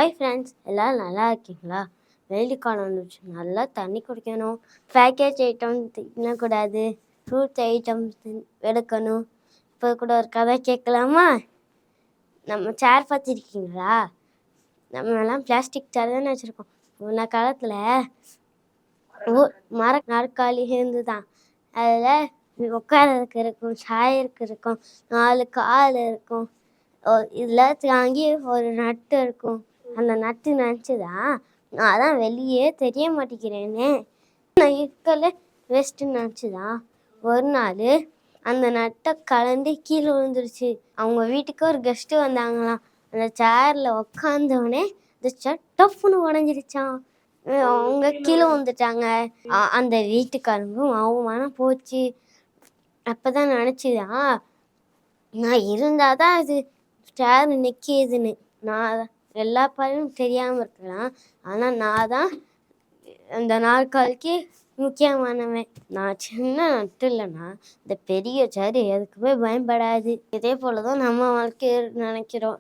Hi friends, எல்லோரும் நல்லா இருக்கீங்களா? வெயில் காலம் வந்துச்சு, நல்லா தண்ணி குடிக்கணும், பேக்கேஜ் ஐட்டம் தின்னக்கூடாது, ஃப்ரூட்ஸ் ஐட்டம்ஸ் எடுக்கணும். இப்போ கூட ஒரு கதை கேட்கலாமா? நம்ம சேர் பார்த்துருக்கீங்களா? நம்மலாம் பிளாஸ்டிக் சேர் தானே வச்சுருக்கோம். முன்ன காலத்தில் நாற்காலி இருந்து தான், அதில் உட்காரதுக்கு இருக்கும், சாயருக்கு இருக்கும், 4 கால் இருக்கும், இதில் தாங்கி ஒரு நட்டு இருக்கும். அந்த நட்டு நினச்சிதான் நான் தான் வெளியே தெரிய மாட்டேங்கிறேனே, நான் இருக்கல வேஸ்ட்டுன்னு நினச்சிதான் ஒரு நாள் அந்த நட்டை கலந்து கீழே விழுந்துருச்சு. அவங்க வீட்டுக்கு ஒரு கெஸ்ட்டு வந்தாங்களாம். அந்த சேரில் உக்காந்தவொடனே இந்த சேர் டஃப்னு உடஞ்சிருச்சான். அவங்க கீழே வந்துட்டாங்க. அந்த வீட்டுக்காரங்களும் அவமானம் போச்சு. அப்போ தான் நினச்சிதான், நான் இருந்தால் தான் அது சேர் நிற்கிதுன்னு. நான் எல்லா பாலும் தெரியாமல் இருக்கலாம், ஆனால் நான் தான் அந்த நாற்காலிக்கு முக்கியமானவன். நான் சின்ன நட்டு இல்லைன்னா இந்த பெரிய சேர் எதுக்குமே பயன்படாது. இதே போல தான் நம்ம வாழ்க்கையை நினைக்கிறோம்.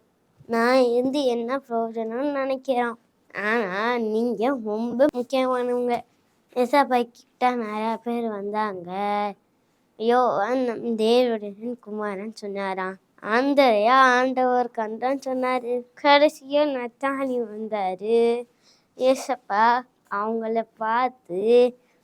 நான் இருந்து என்ன பிரயோஜனம்னு நினைக்கிறோம். ஆனால் நீங்கள் ரொம்ப முக்கியமானவங்க. ஏசப்பாக்கிட்ட நிறையா பேர் வந்தாங்க. யோவான் நம் தேவனுடைய குமாரன் சொன்னாராம். ஆண்டரையா ஆண்டவர் கண்டான்னு சொன்னார். கடைசியாக நத்தானி வந்தார். ஏசப்பா அவங்கள பார்த்து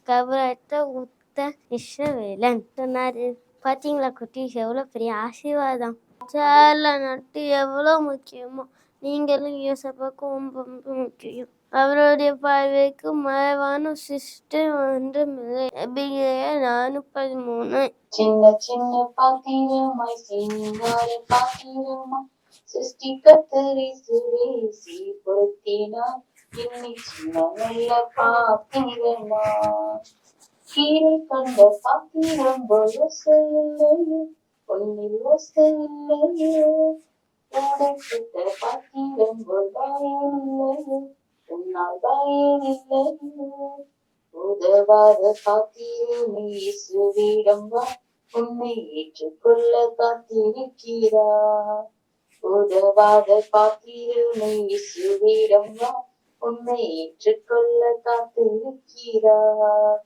கபரத்தை உத்த இஸ்ரவேலன் சொன்னார். பார்த்தீங்களா குட்டீஸ், எவ்வளோ பெரிய ஆசீர்வாதம். சேரில் நட்டு எவ்வளோ முக்கியமோ நீங்களும் ஏசப்பாவுக்கு ரொம்ப ரொம்ப முக்கியம். அவருடைய பார்வைக்கு மறைவான சிஸ்டம் ஒன்றுமில்லை. எபிரேயர் 4:13. சின்ன சின்ன பாத்திரமாய் சிங்கார பாத்திரமாய் சிருஷ்டிகர்த்தரை சீர்படுத்தினார். இன்னி சின்ன நல்ல பாத்திரமாய் கீழே கண்ட பாத்திரம் இல்லையோ, பொன்னில் இல்லையோ, உடைப்பட்ட பாத்திரம் இல்லையோ, உன்னால் இல்லையோ. உதவாத பாத்திரமே இயேசுவிடம் வா, உன்னை ஏற்றுக்கொள்ள காத்திருக்கிறார். உதவாத பாத்திரமே இயேசுவிடம் வா, உன்னை ஏற்றுக்கொள்ள காத்திருக்கிறார்.